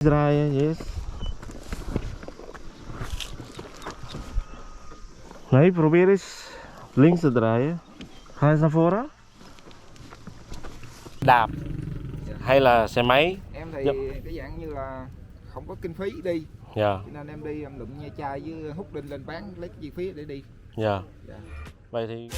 Draaien, yes. Nee, probeer eens links te draaien. Ga eens naar voren. Đạp hay là xe máy? Em thì cái dạng như là không có kinh phí đi. Dạ. Cho nên em đi em đụng nha chai với hút đinh lên bán lấy chi phí để đi. Dạ. Vậy thì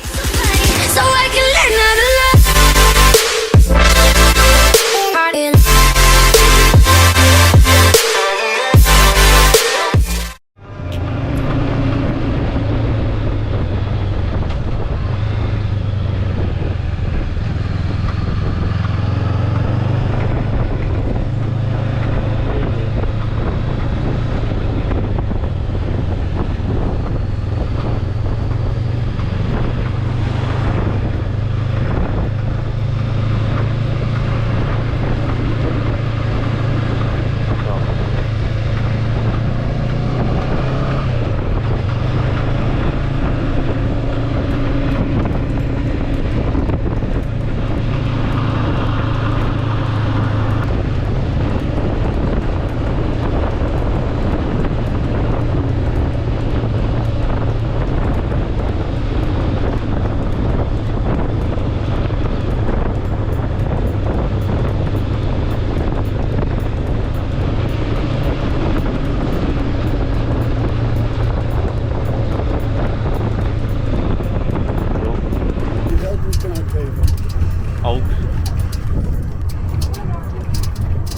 ook.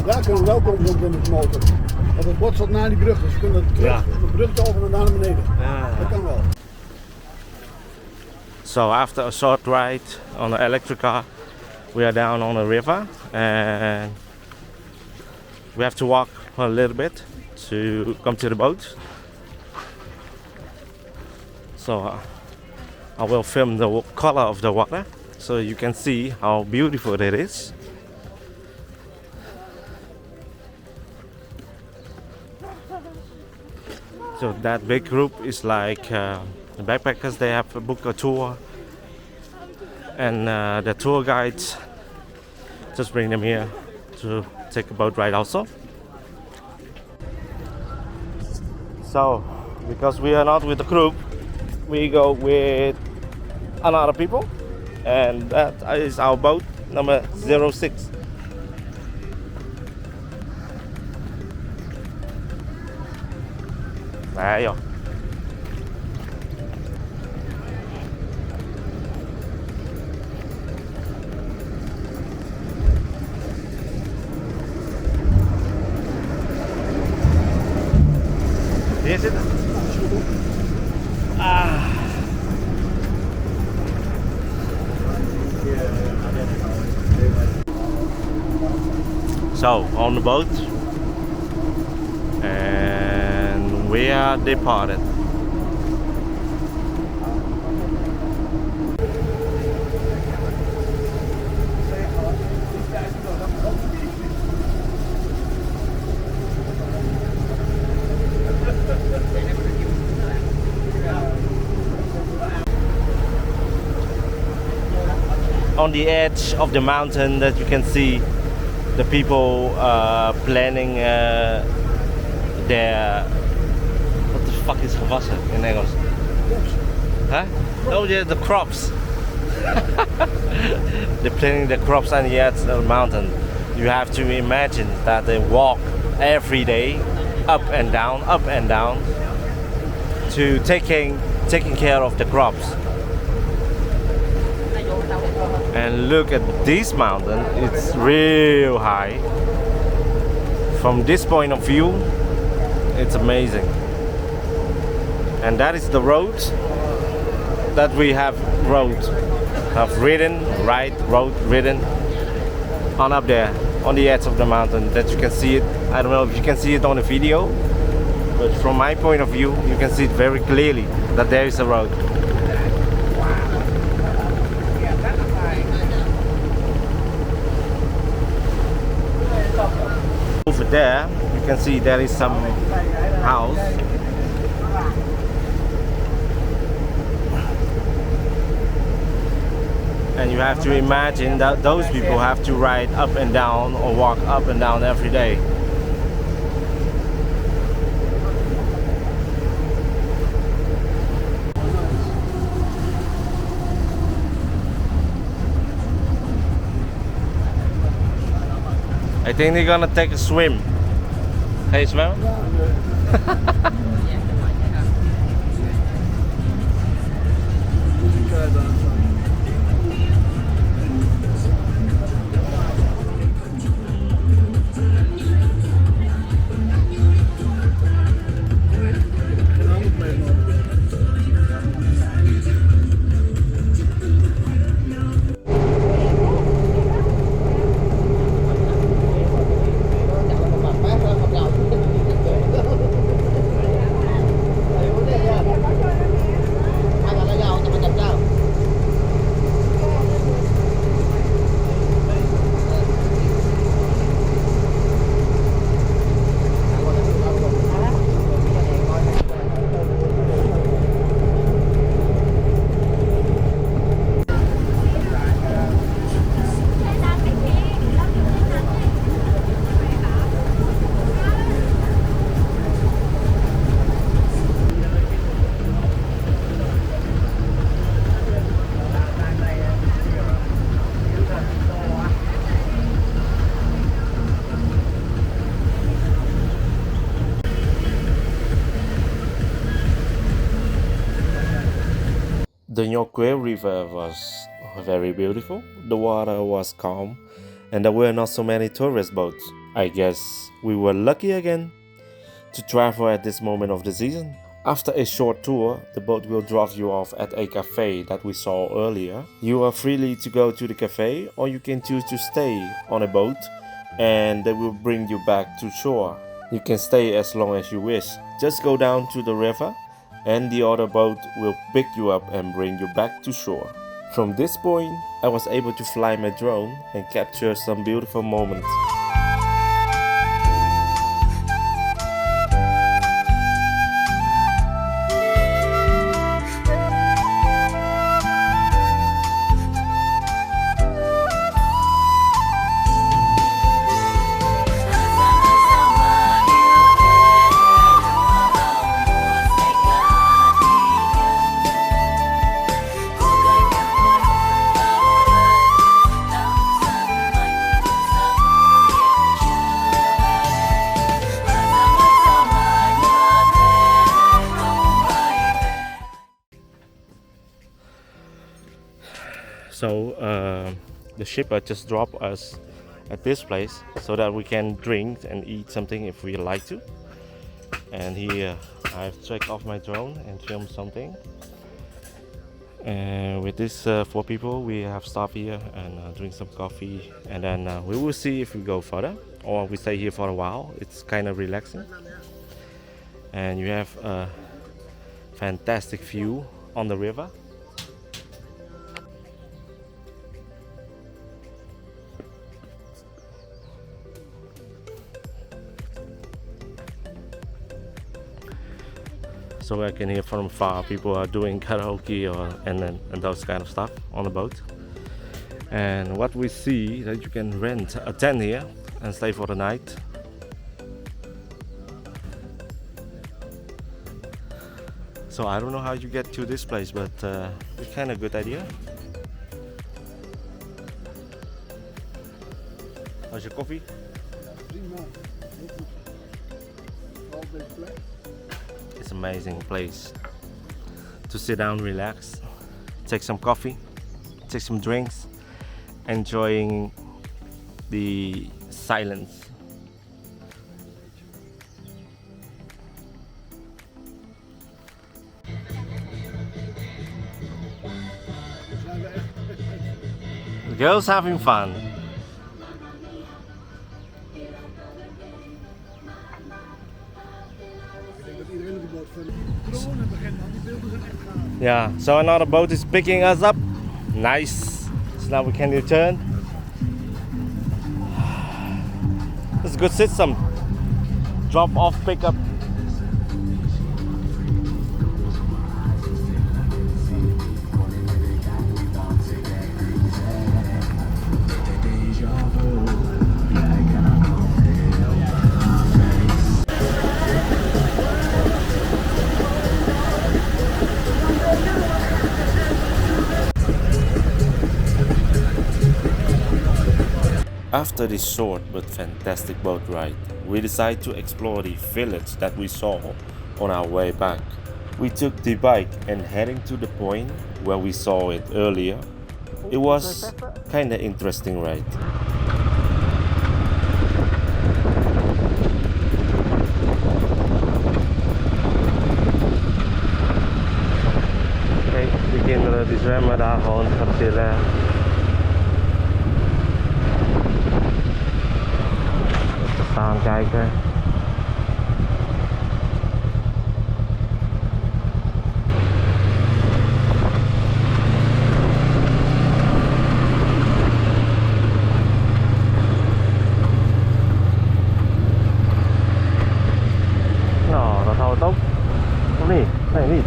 Daar kunnen we wel komen met de motor. Want het bord zat naar die brug, dus we kunnen terug de brug over en naar beneden. Dat kan wel. So after a short ride on an electric car, we are down on a river and we have to walk a little bit to come to the boat. So I will film the color of the water so you can see how beautiful it is. So that big group is like the backpackers. They have booked a tour, and the tour guides just bring them here to take a boat ride also. So because we are not with the group, we go with another people, and that is our boat number 06. Đấy rồi. Yes, it is. So on the boat, and we are departed. On the edge of the mountain that you can see the people planning their, what the fuck is gewassen in Engels? Huh? Oh yeah, the crops. They're planting the crops on the edge of the mountain. You have to imagine that they walk every day up and down to taking care of the crops. And look at this mountain, it's real high. From this point of view, it's amazing. And that is the road that we have ridden on up there, on the edge of the mountain, that you can see it. I don't know if you can see it on the video, but from my point of view, you can see it very clearly that there is a road. Over there, you can see there is some house. And you have to imagine that those people have to ride up and down or walk up and down every day. think they're gonna take a swim. Ga je zwemmen? The Nho Que river was very beautiful, the water was calm, and there were not so many tourist boats. I guess we were lucky again to travel at this moment of the season. After a short tour, the boat will drop you off at a cafe that we saw earlier. You are freely to go to the cafe, or you can choose to stay on a boat and they will bring you back to shore. You can stay as long as you wish. Just go down to the river and the other boat will pick you up and bring you back to shore. From this point, I was able to fly my drone and capture some beautiful moments. So the shipper just dropped us at this place so that we can drink and eat something if we like to. And here I've checked off my drone and filmed something. And with these 4 people, we have stopped here and drink some coffee, and then we will see if we go further or we stay here for a while. It's kind of relaxing, and you have a fantastic view on the river. So I can hear from far people are doing karaoke and those kind of stuff on the boat. And what we see that you can rent a tent here and stay for the night. So I don't know how you get to this place, but it's kind of a good idea. How's your coffee? It's an amazing place to sit down, relax, take some coffee, take some drinks, enjoying the silence. The girls having fun. Yeah, so another boat is picking us up. Nice. So now we can return. It's a good system. Drop off, pick up. After this short but fantastic boat ride, we decided to explore the village that we saw on our way back. We took the bike and heading to the point where we saw it earlier. It was kinda interesting ride. Kijk, die kinderen die zwemmen daar gewoon gaan chillen. Even staan kijken. Nou, dat houdt op. Of niet? Nee, niet.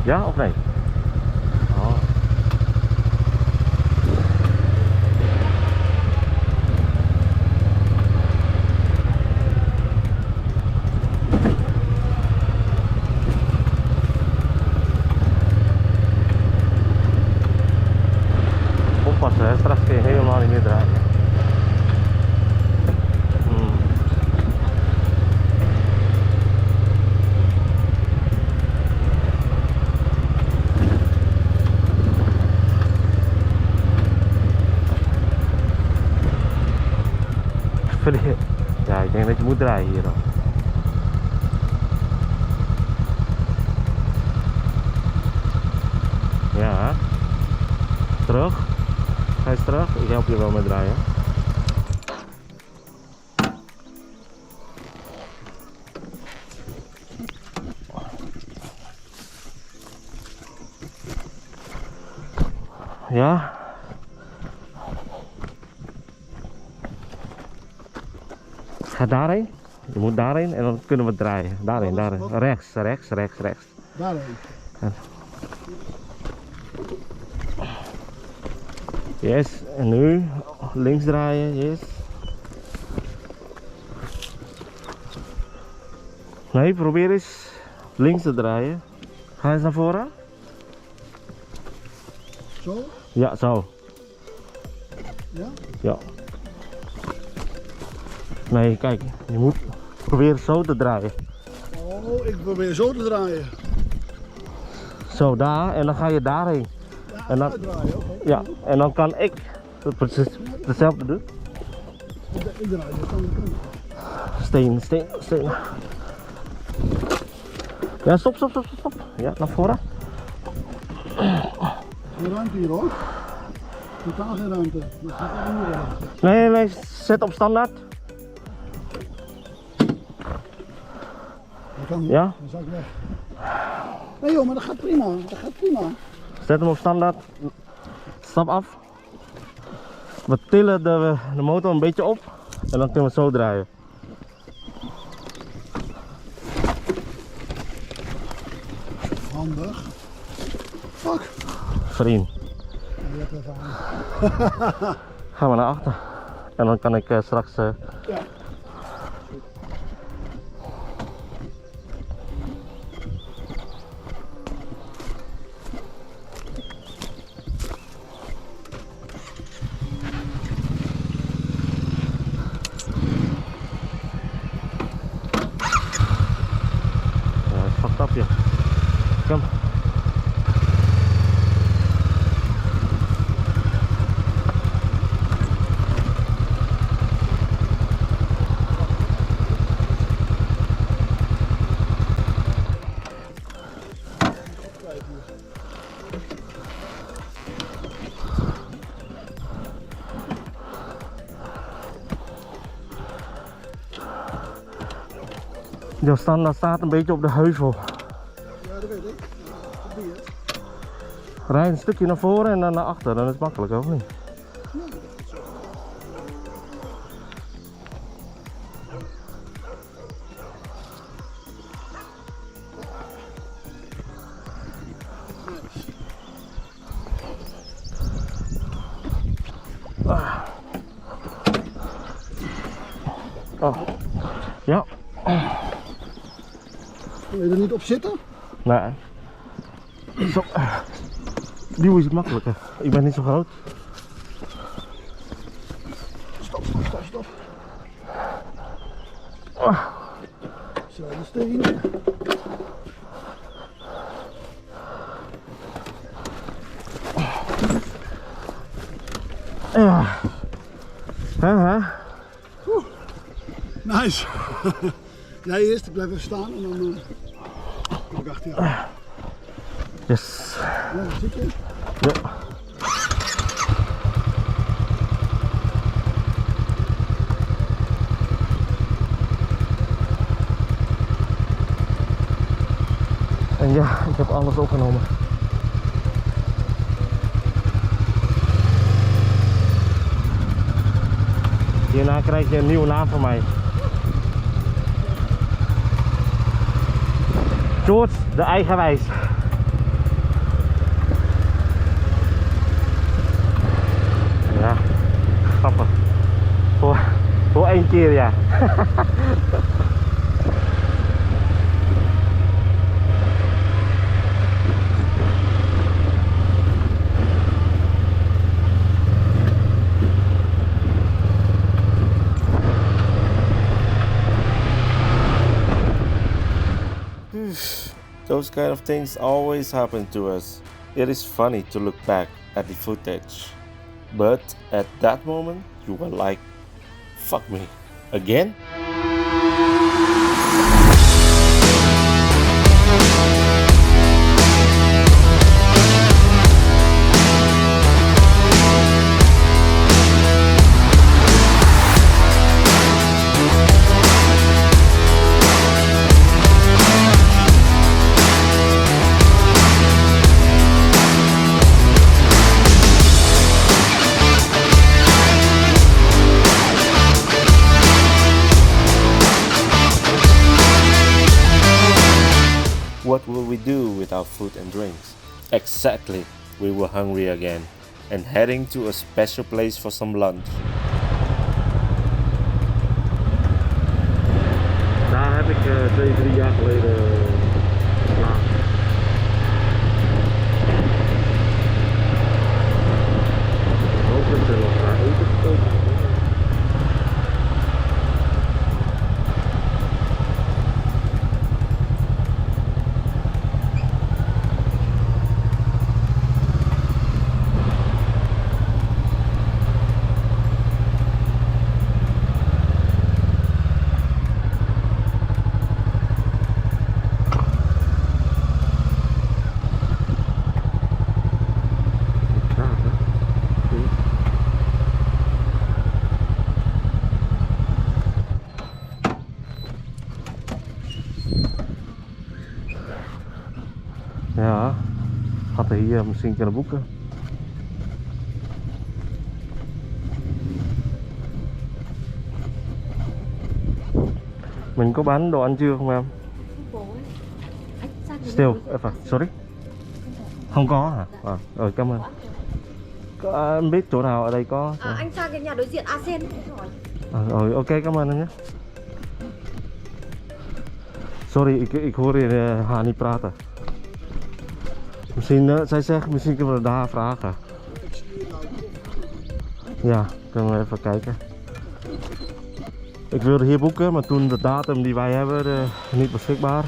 Ja of nee? Oh. Oppassen, hè? Straks kun je helemaal niet meer draaien. Ja, ik denk dat je moet draaien hier dan. Ja. Terug. Ga eens terug. Ik help je wel met draaien. Ja. Ga daarheen. Je moet daarheen en dan kunnen we draaien. Daarheen, daarheen. Rechts, rechts, rechts, rechts. Daarheen. Yes, en nu links draaien, yes. Nee, probeer eens links te draaien. Ga eens naar voren. Zo? Ja, zo. Ja? Ja. Nee, kijk, je moet proberen zo te draaien. Oh, ik probeer zo te draaien. Zo daar en dan ga je daarheen. Ja, En dan, uitdraaien, oké. ja, en dan kan ik precies hetzelfde doen. Ik draai, dat kan ik doen. Steen, steen, steen. Ja, stop, stop, stop, stop. Ja, naar voren. Geen ruimte hier hoor. Totaal geen ruimte. Dat gaat er niet meer. Nee, nee, zet op standaard. Dat kan niet. Ja? Dan zak ik weg. Nee joh, maar dat gaat prima. Dat gaat prima. Zet hem op standaard. Stap af. We tillen de motor een beetje op en dan kunnen we het zo draaien. Handig. Fuck. Vriend. Let even aan. Gaan we naar achter. En dan kan ik straks... Ja. Fucked up, ja. Kom. De standaard staat een beetje op de heuvel. Ja, dat weet ik. Probeer. Rijd een stukje naar voren en dan naar achter, dan is het makkelijk, of niet? Oh. Ja. Wil je er niet op zitten? Nee. Zo. Duwen is het makkelijker. Ik ben niet zo groot. Stop. Oh. Zo, de stenen. Ja. Nice. Jij eerst, ik blijf even staan en dan kom ik achter jou. Yes. Ja, zit je? Ja. En ja, ik heb alles opgenomen. Hierna krijg je een nieuwe naam van mij. George de Eigenwijs. Ja, grappig. Voor 1 keer, ja. Those kind of things always happen to us. It is funny to look back at the footage. But at that moment, you were like, fuck me, again? What will we do without food and drinks? Exactly, we were hungry again and heading to a special place for some lunch. Daar heb ik 2-3 jaar geleden geplaatst. Ook dat er nog eten gekomen. Ja, had er hier misschien kunnen boeken. Mình có bán đồ ăn trưa không em? Still, sorry? Không có hả? Rồi cảm ơn. Em biết chỗ nào ở đây có? Anh sang cái nhà đối diện ASEAN rồi. Rồi ok, cảm ơn em nhé. Sorry, ik hoor hier haar niet praten. Misschien, zij zegt, misschien kunnen we daar vragen. Ja, kunnen we even kijken. Ik wilde hier boeken, maar toen de datum die wij hebben niet beschikbaar.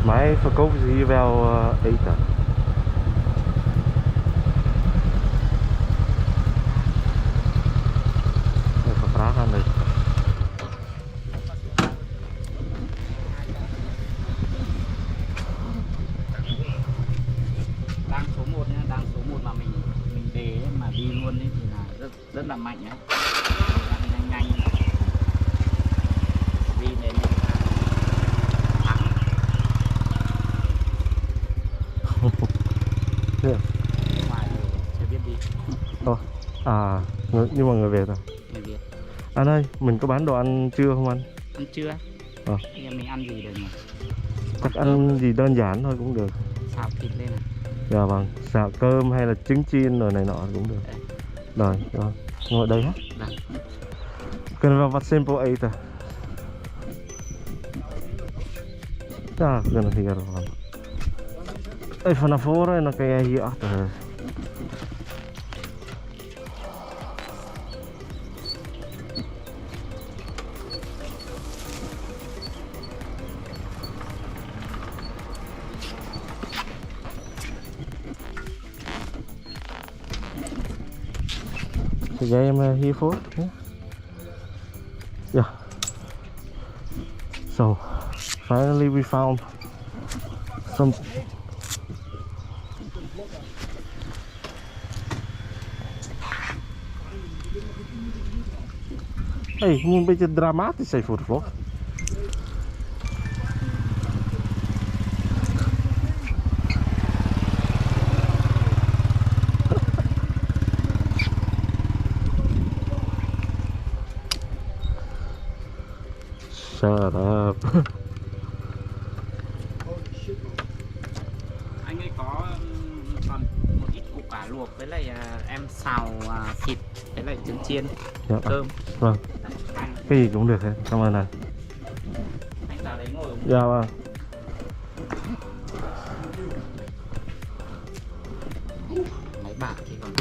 Mij verkopen ze hier wel eten. Even vragen aan deze. Đang số 1 nhá, đang số 1 mà mình để ấy, mà đi luôn ấy thì là rất là mạnh nhá. Nhanh. Đi đến Yeah. Ngoài rồi chưa biết đi. Ồ, nhưng mà người Việt à? Người Việt. Anh ơi, mình có bán đồ ăn trưa không anh? Ăn trưa. Ờ. Bây giờ mình ăn gì được nhỉ? Chắc ăn gì đơn giản thôi cũng được. Xào thịt lên à? Dạ vâng, xào cơm hay là trứng chiên rồi này nọ cũng được. Rồi, ngồi đây ha. Vâng. Kunnen we wat simpel eten? Ja, we kunnen hier van. Even naar voren en dan kan jij hier achter. Zit jij hem hiervoor? Ja? Yeah. So, finally we found some. Hey, je moet een beetje dramatisch zijn voor de vlog. Shut up. Anh ấy có còn một ít củ cải luộc với lại em xào thịt với lại trứng chiên, Dạ, cơm. vâng. Cái gì cũng được hết. Cảm ơn anh. Anh vào đấy ngồi. Dạ vâng. Mấy bạn thì còn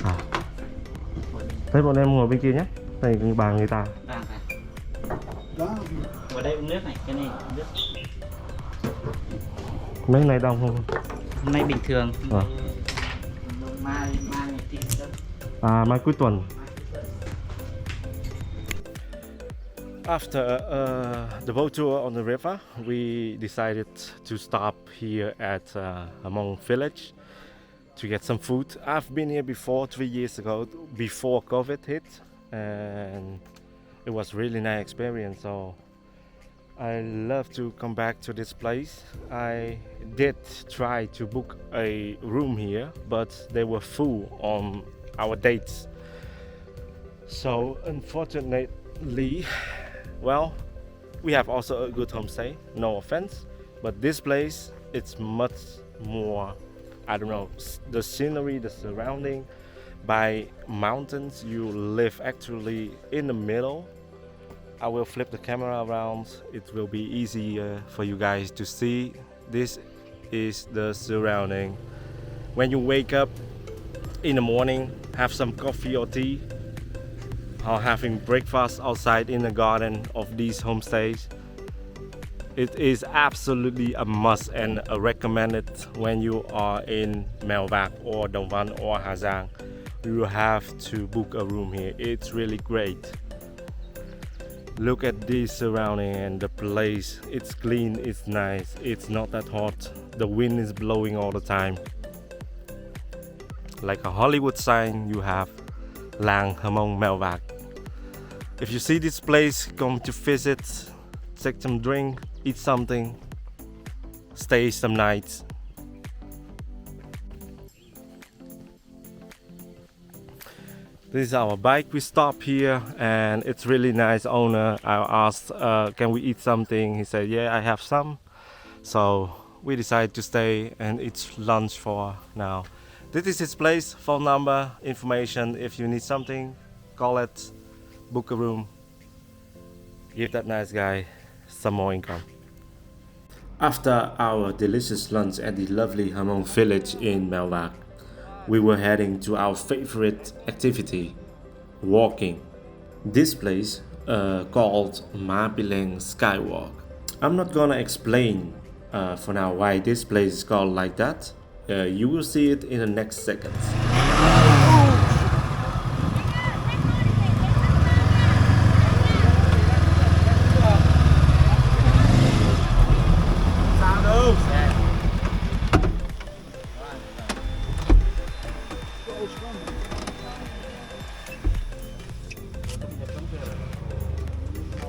À. Thế bọn em ngồi bên kia nhé. Đây là bàn người ta. đang à. Ở đây uống nước này, cái này uống nước. Mấy ngày đông không? Hôm nay bình thường. À. Mai thì Mai cuối tuần. After the boat tour on the river, we decided to stop here at Ha Giang village to get some food. I've been here before 3 years ago, before COVID hit, and it was really nice experience. So I love to come back to this place. I did try to book a room here, but they were full on our dates. So unfortunately, well, we have also a good homestay, no offense, but this place, it's much more, I don't know, the scenery, the surrounding, by mountains. You live actually in the middle. I will flip the camera around, it will be easier for you guys to see. This is the surrounding. When you wake up in the morning, have some coffee or tea, or having breakfast outside in the garden of these homestays, it is absolutely a must and a recommended when you are in Mèo Vạc or Đồng Văn or Ha Giang. You have to book a room here. It's really great. Look at this surrounding and the place. It's clean, it's nice, it's not that hot. The wind is blowing all the time. Like a Hollywood sign, you have Làng Ha Giang Mèo Vạc. If you see this place, come to visit, take some drink, eat something, stay some nights. This is our bike. We stop here and it's really nice owner. I asked, can we eat something? He said, yeah, I have some. So we decided to stay and it's lunch for now. This is his place, phone number, information. If you need something, call it, book a room. Give that nice guy some more income. After our delicious lunch at the lovely Ha Giang village in Mèo Vạc, we were heading to our favorite activity, walking. This place called Ma Pi Leng Skywalk. I'm not gonna explain for now why this place is called like that. You will see it in the next seconds.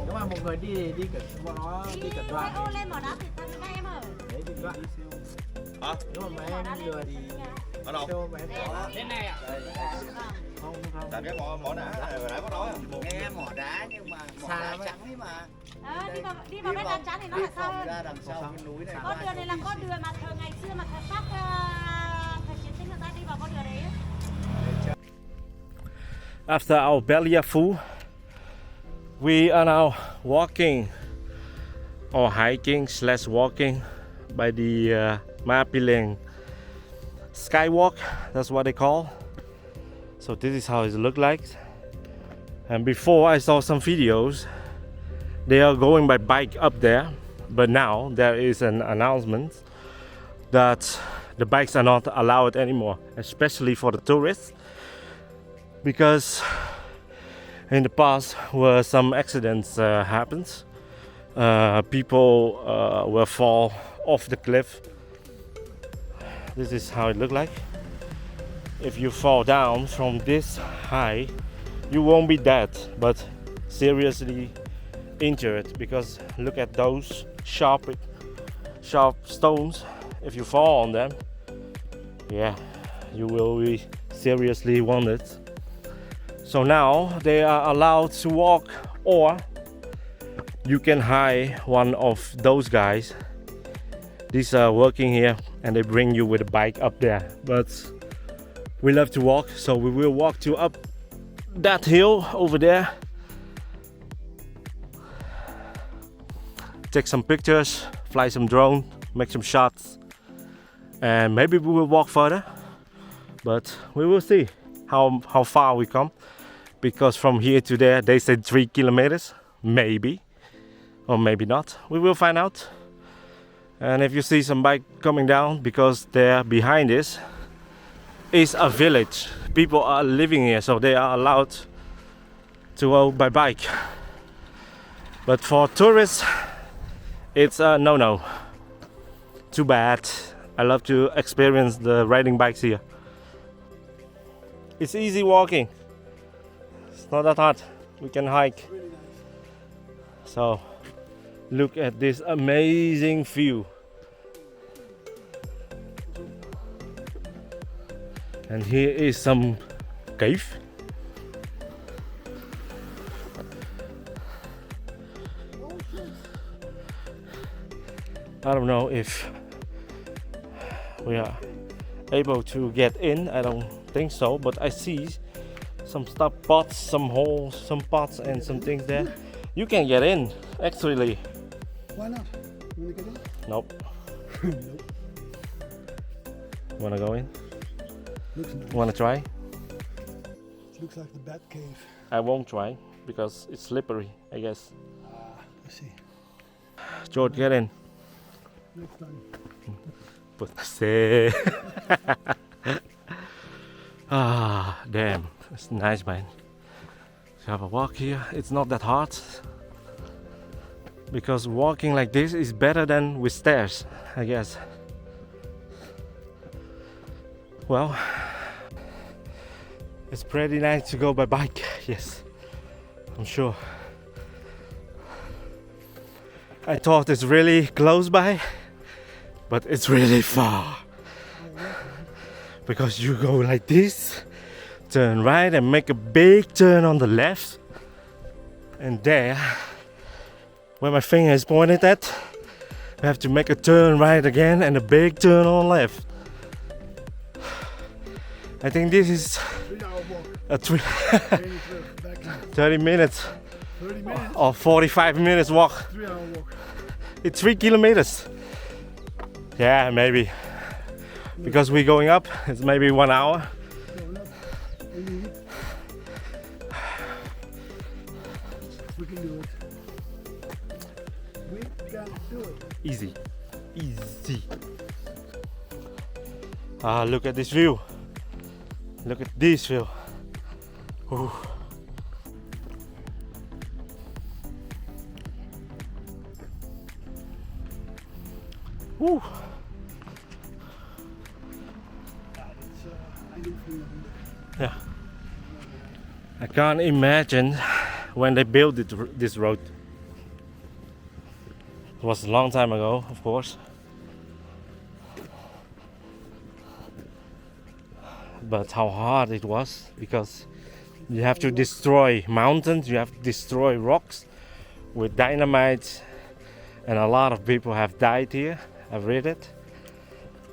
Nếu mà một người đi cả bọn nó đi cả đoàn ô lên bỏ đá thì tao đây em ở. đấy đi đoạn đi siêu. Hả? Nhưng mà mấy em lừa thì Ở đâu? cho mấy em bỏ. Thế này ạ. Không không. Tại cái mỏ đá này hồi nãy có nói không? Nghe mỏ đá nhưng mà mỏ Xa đá vậy. trắng ấy mà. Đi vào bên đàn trắng thì nó là sao hơn? Ra đằng sau cái núi này. Con đường này là con đường mà thời ngày xưa mà thời Pháp thời chiến tranh người ta đi vào con đường đấy. After our belly are full, we are now walking or hiking / walking by the Ma Pi Leng skywalk. That's what they call. So this is how it look like. And before I saw some videos, they are going by bike up there, but now there is an announcement that the bikes are not allowed anymore, especially for the tourists, because in the past where some accidents happened, people will fall off the cliff. This is how it looked like. If you fall down from this high, you won't be dead, but seriously injured, because look at those sharp stones. If you fall on them, yeah, you will be seriously wounded. So now they are allowed to walk, or you can hire one of those guys. These are working here and they bring you with a bike up there. But we love to walk, so we will walk to up that hill over there. Take some pictures, fly some drone, make some shots, and maybe we will walk further. But we will see how far we come, because from here to there they said 3 kilometers, maybe, or maybe not. We will find out. And if you see some bike coming down, because there behind this is a village, people are living here, so they are allowed to go by bike. But for tourists, it's a no-no. Too bad. I love to experience the riding bikes here. It's easy walking. It's not that hard. We can hike. So look at this amazing view. And here is some cave. I don't know if we are able to get in. I don't think so, but I see some stuff, pots, some holes, some pots and some things there. You can get in, actually. Why not? You wanna get in? Nope. Nope. Wanna go in? Looks nice. Wanna try? Looks like the bat cave. I won't try because it's slippery, I guess. Let's see. George, get in. Next time. But say, ah, damn, it's nice, man. To have a walk here. It's not that hard, because walking like this is better than with stairs, I guess. Well, it's pretty nice to go by bike. Yes, I'm sure. I thought it's really close by, but it's really far, because you go like this, turn right and make a big turn on the left, and there where my finger is pointed at, we have to make a turn right again and a big turn on left. I think this is 3-hour walk. a 30 30 minutes 30 minutes. or 45 minutes walk. 3-hour walk. It's 3 kilometers. Yeah, maybe. Because we're going up, it's maybe 1 hour. Going up. Indeed. We can do it. We can do it. Easy. Easy. Ah, look at this view. Look at this view. Ooh. Woo. Yeah. I can't imagine when they built this road. It was a long time ago, of course. but how hard it was, because you have to destroy mountains, you have to destroy rocks with dynamite, and a lot of people have died here. I've read it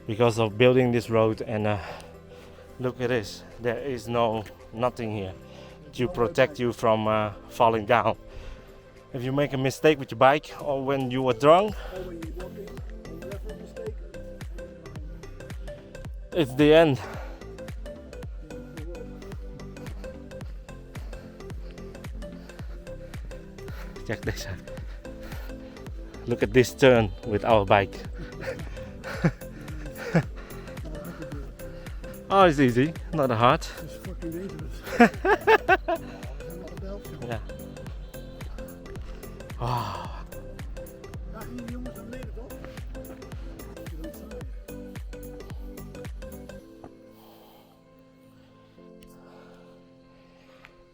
because of building this road. And look at this, there is nothing here to protect you from falling down. If you make a mistake with your bike, or when you are drunk, it's the end. Check this out. Look at this turn with our bike. Oh, it's easy, not hard. It's fucking dangerous. Yeah. Oh. Daar gingen die jongens naar beneden toch? Je dan staan.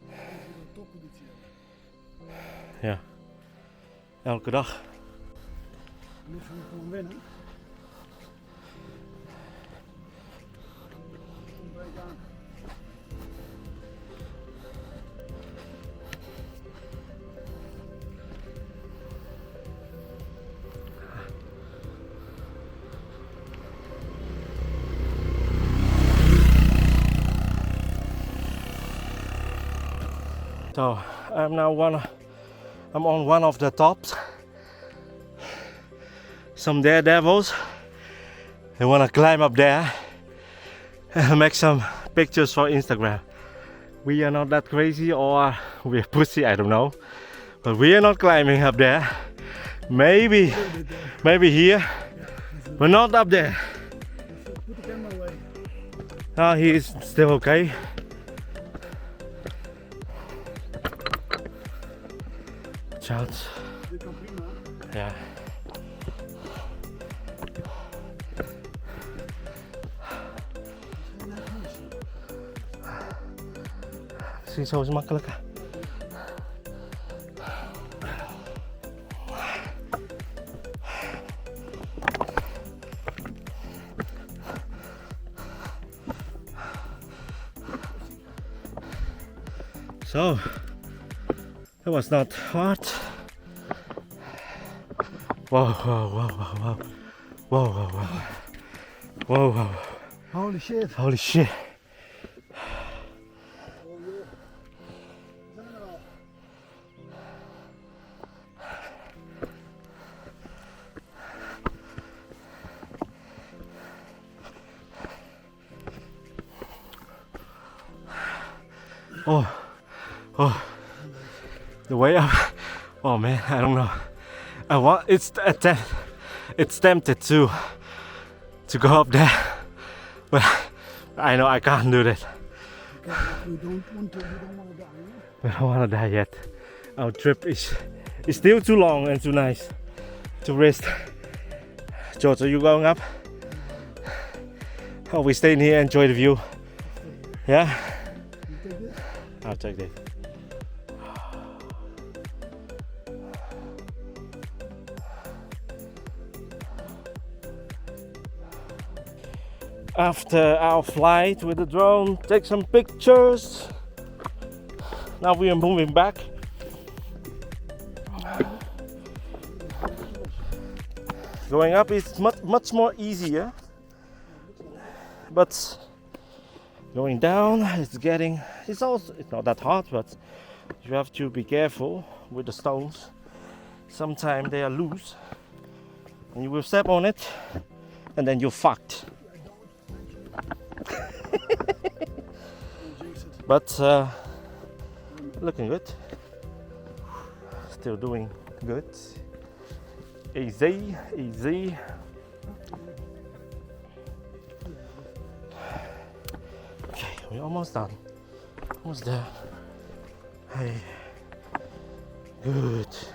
Een topconditie hebben. Ja. Elke dag. Dan moeten we gewoon winnen. So I'm on one of the tops. Some daredevils, they want to climb up there and make some pictures for Instagram. We are not that crazy, or we're pussy, I don't know, but we are not climbing up there. Maybe here, but not up there. Put the camera away. No, he is still okay. Chance. Dit kan prima. Ja. Misschien zo is het makkelijker. So, that was not hard. Whoa, whoa, whoa, whoa, whoa. Whoa, whoa, whoa. Whoa, whoa. Holy shit. Holy shit. Oh, the way up. Oh man, I don't know. It's tempted to go up there, but I know I can't do that. We don't want to die. We don't want to die yet. Our trip is still too long and too nice to risk. George, are you going up? Oh, we staying here, enjoy the view. Yeah? You take this? I'll take this. After our flight with the drone, take some pictures. Now we are moving back. Going up is much more easier, but going down it's not that hard, but you have to be careful with the stones. Sometimes they are loose and you will step on it and then you're fucked. But looking good, still doing good. Easy. Okay, we're almost done. Almost there. Hey, good.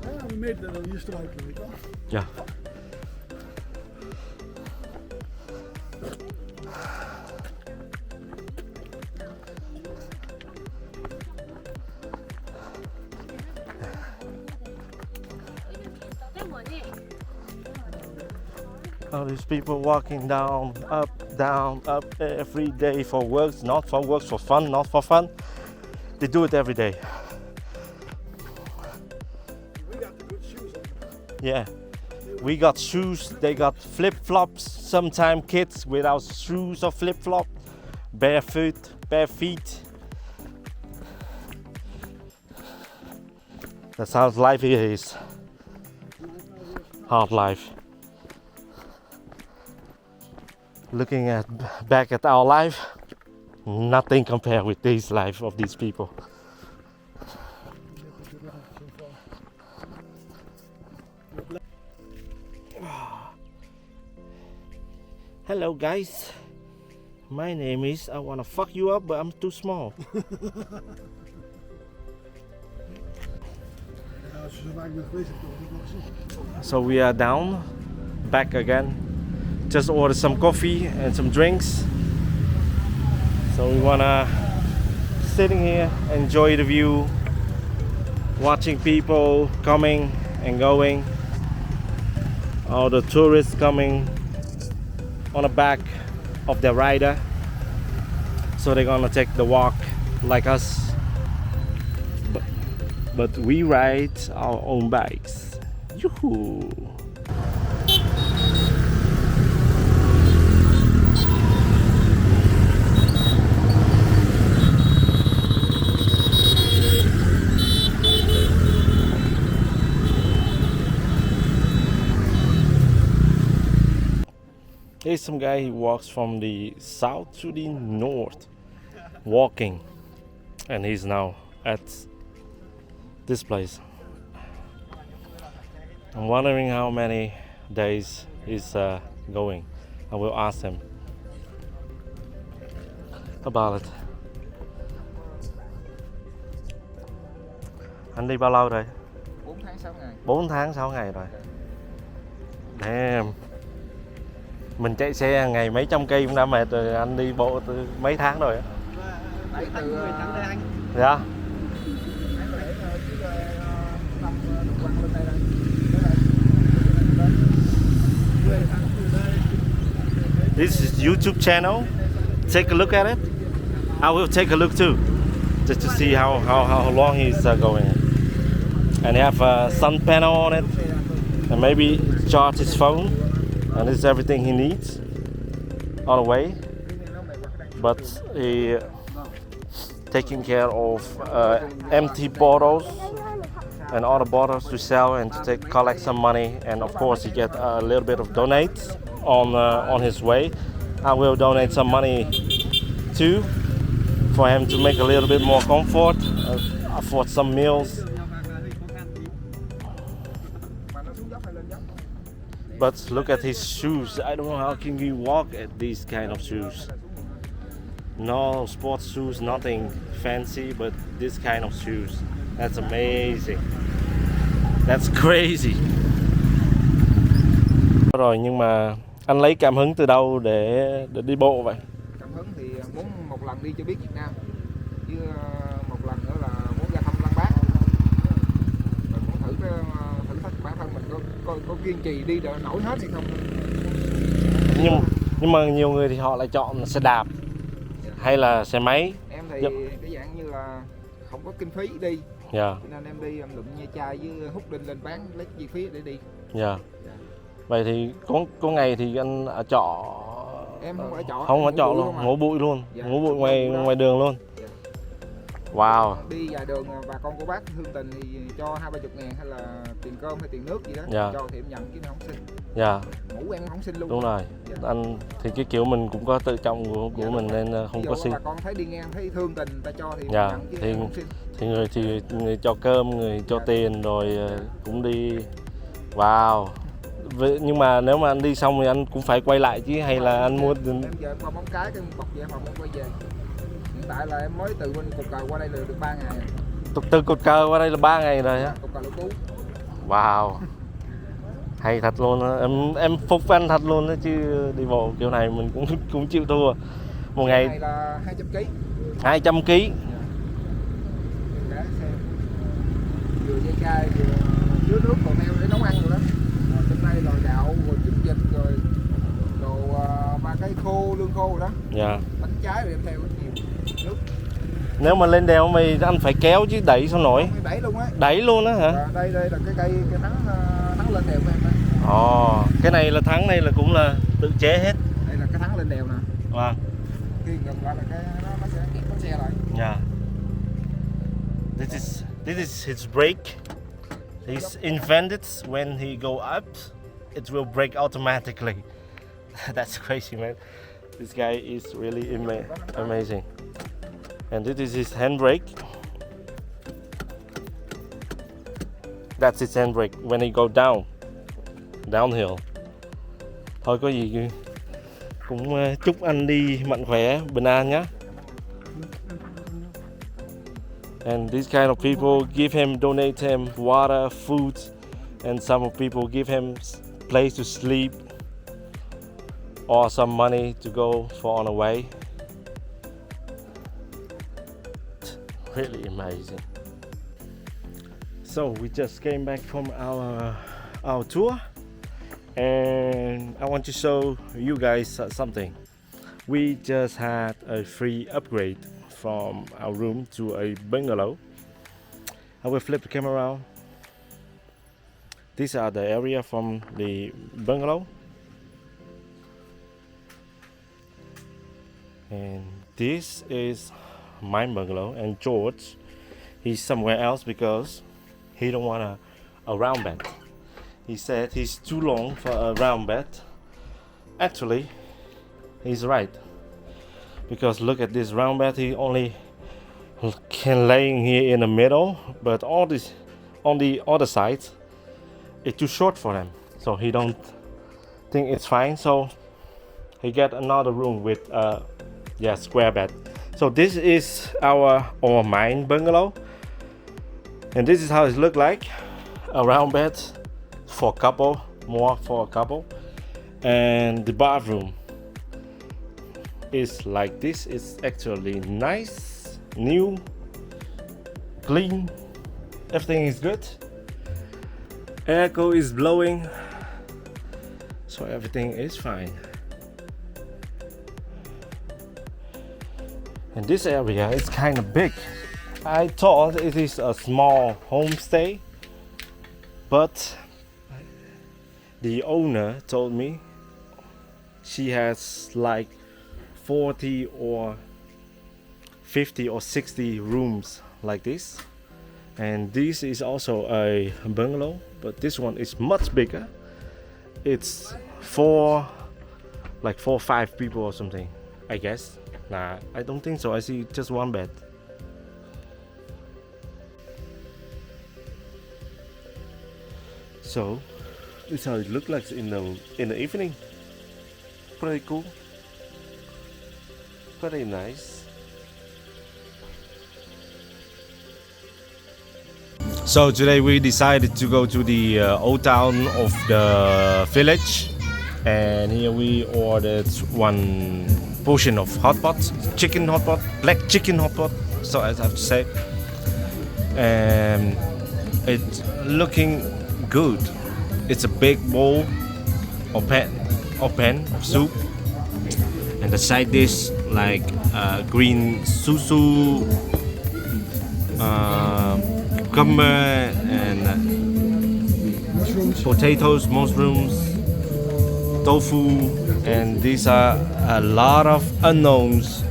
Ja, we meten dan hier struikelen, weet je wel. Ja. All these people walking down, up every day for work, not for work, for fun, not for fun. They do it every day. We got the good shoes on. Yeah. We got shoes, they got flip-flops. Sometimes kids without shoes or flip-flop. Bare feet. That's how life is. Hard life. Looking back at our life, nothing compared with this life of these people. Hello guys, my name is, I wanna fuck you up but I'm too small. So we are down, back again. Just ordered some coffee and some drinks. So we wanna sitting here, enjoy the view, watching people coming and going. All the tourists coming on the back of their rider. So they're gonna take the walk like us. But we ride our own bikes. Yoo-hoo! Here's some guy who walks from the south to the north, walking, and he's now at this place. I'm wondering how many days he's going. I will ask him about it. Anh đi bao lâu rồi? 4 tháng 6 ngày. 4 tháng 6 ngày rồi. Damn. Mình chạy xe ngày mấy trăm cây cũng đã mệt rồi, anh đi bộ từ mấy tháng rồi. Đấy từ tháng đây anh. Dạ. This is YouTube channel. Take a look at it. I will take a look too, just to see how long he's going. And he have a sun panel on it, and maybe charge his phone, and it's everything he needs on the way. But he taking care of empty bottles and other bottles to sell and to collect some money, and of course he get a little bit of donates on his way. I will donate some money too for him to make a little bit more comfort, afford some meals. But look at his shoes. I don't know how can you walk at these kind of shoes. No sports shoes, nothing fancy, but this kind of shoes. That's amazing. That's crazy. Rồi, nhưng mà anh lấy cảm hứng từ đâu để đi bộ vậy? Cảm hứng thì muốn một lần đi cho biết Việt Nam, chứ một lần nữa là muốn ra thăm Lăng Bác. Mình muốn thử thách bản thân mình có kiên trì đi để nổi hết hay không. Nhưng mà nhiều người thì họ lại chọn xe đạp hay là xe máy. Em thì cái dạng như là không có kinh phí đi. Dạ. Nên em đi em lụm nha chai với hút đinh lên bán lấy chi phí để đi. Dạ. Vậy thì có ngày thì anh ở trọ. Em không ở trọ. Không ở trọ luôn, ngủ bụi luôn, dạ, ngủ bụi ngoài đường luôn. Dạ. Wow. Đi dài đường bà con cô bác thương tình thì cho 20-30 ngàn hay là tiền cơm hay tiền nước gì đó. Dạ. Cho thì em nhận chứ không xin. Dạ. Ngủ em không xin luôn. Đúng rồi. Dạ. Anh thì cái kiểu mình cũng có tự trọng của dạ, mình nên không có xin. Bà con thấy đi ngang thấy thương tình ta cho thì dạ, nhận chứ thì không xin. Thì người cho cơm, người cho tiền rồi cũng đi. Wow. Nhưng mà nếu mà anh đi xong thì anh cũng phải quay lại chứ hay là anh mua. Em giờ em qua Móng Cái cái bọc về phòng em quay về. Hiện tại là em mới từ bên cột cờ qua đây được 3 ngày. Từ cột cờ qua đây là 3 ngày rồi á. Cột cờ Lũ Cú. Wow. Hay thật luôn á. Em phục anh thật luôn đó chứ, đi bộ kiểu này mình cũng chịu thua. Một ngày này là 200 kg. 200 kg. Vừa dây chai vừa chứa nước còn neo để nấu ăn rồi đó. Rồi trên đây là gạo rồi trứng vịt rồi cây khô, lương khô rồi đó. Dạ. Bánh trái rồi đem theo nhiều nước. Nếu mà lên đèo mày anh phải kéo chứ đẩy sao nổi. Không, đẩy luôn á. Đẩy luôn á hả? Đây là cái cây thắng lên đèo của em đây. Ồ, cái này là thắng này là cũng là tự chế hết. Đây là cái thắng lên đèo nè. Vâng. Khi gần qua là nó sẽ kẹp bánh xe lại. Yeah. This is his brake. He's invented when he go up, it will brake automatically. That's crazy, man. This guy is really amazing. And this is his handbrake. That's his handbrake when he go downhill. Thôi có gì cũng chúc anh đi mạnh khỏe, bình an nhé. And these kind of people give him, donate him water, food, and some people give him place to sleep or some money to go for on a way. Really amazing. So we just came back from our tour, and I want to show you guys something. We just had a free upgrade from our room to a bungalow. I will flip the camera around. These are the area from the bungalow, and this is my bungalow. And George, he's somewhere else because he don't want a round bed. He said he's too long for a round bed. Actually, he's right, because look at this round bed. He only can lay here in the middle, but all this on the other side, it's too short for him, so he don't think it's fine. So he get another room with square bed. So this is mine bungalow, and this is how it look like. A round bed for a couple, more for a couple, and the bathroom is like this. It's actually nice, new, clean. Everything is good. Airco is blowing, so everything is fine. And this area is kind of big. I thought it is a small homestay, but the owner told me she has like 40 or 50 or 60 rooms like this. And this is also a bungalow, but this one is much bigger. It's for 5 people or something, I guess. Nah, I don't think so. I see just one bed. So this is how it looks like in the evening. Pretty cool. Pretty nice. So today we decided to go to the old town of the village, and here we ordered one portion of hot pot, chicken hot pot, black chicken hot pot, so I have to say. And it's looking good. It's a big bowl of pan of soup, and the side dish like green susu, cucumber, and Mushrooms. potatoes, mushrooms, tofu, and these are a lot of unknowns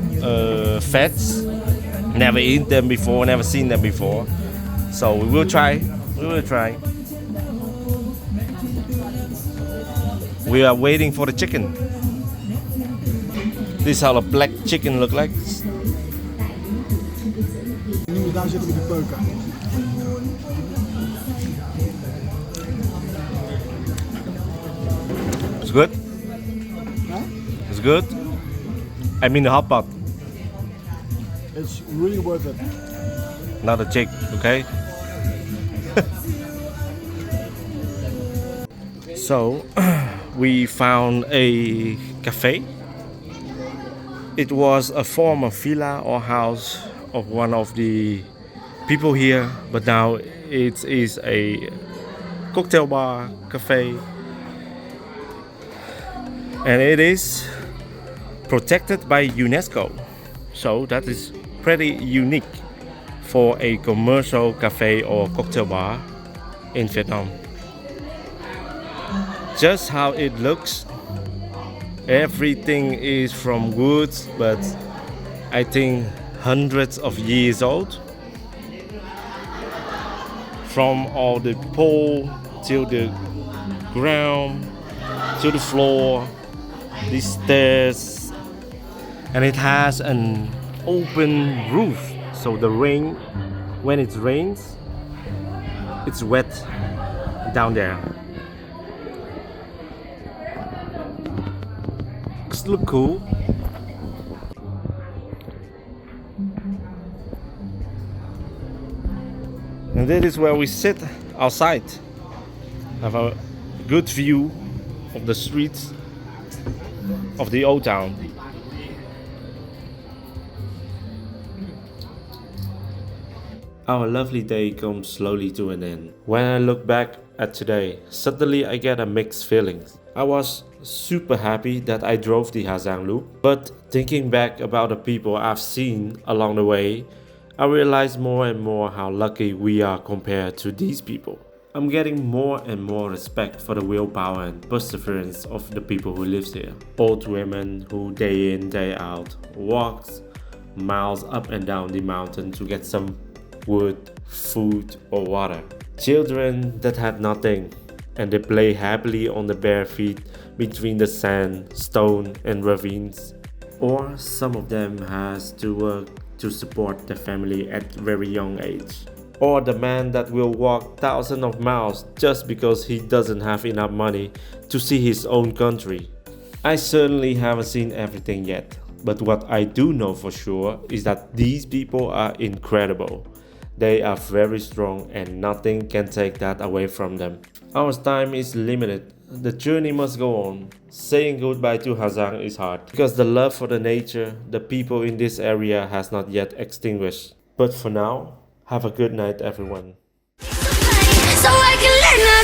fats. Never eaten them before, never seen them before. So we will try. We are waiting for the chicken. This is how the black chicken look like. Nu, daar zitten we die peuken. It's good. It's good. I mean the hot pot, It's really worth it. not a chick. Okay. So we found a cafe. It was a former villa or house of one of the people here, but now it is a cocktail bar, cafe, and it is protected by UNESCO. So that is pretty unique for a commercial cafe or cocktail bar in Vietnam. Just how it looks, everything is from wood, but I think hundreds of years old. From all the pole to the ground to the floor, these stairs, and it has an open roof, so the rain, when it rains, it's wet down there. Look cool. And that is where we sit outside. Have a good view of the streets of the old town. Our lovely day comes slowly to an end. When I look back at today, suddenly I get a mixed feelings. I was super happy that I drove the Ha Giang loop, but thinking back about the people I've seen along the way, I realize more and more how lucky we are compared to these people. I'm getting more and more respect for the willpower and perseverance of the people who live here. Old women who day in day out walks miles up and down the mountain to get some wood, food or water. Children that had nothing and they play happily on the bare feet between the sand, stone and ravines. Or some of them has to work to support their family at very young age. Or the man that will walk thousands of miles just because he doesn't have enough money to see his own country. I certainly haven't seen everything yet, but what I do know for sure is that these people are incredible. They are very strong and nothing can take that away from them. Our time is limited. The journey must go on. Saying goodbye to Ha Giang is hard because the love for the nature, the people in this area has not yet extinguished. But for now, have a good night everyone. So I can learn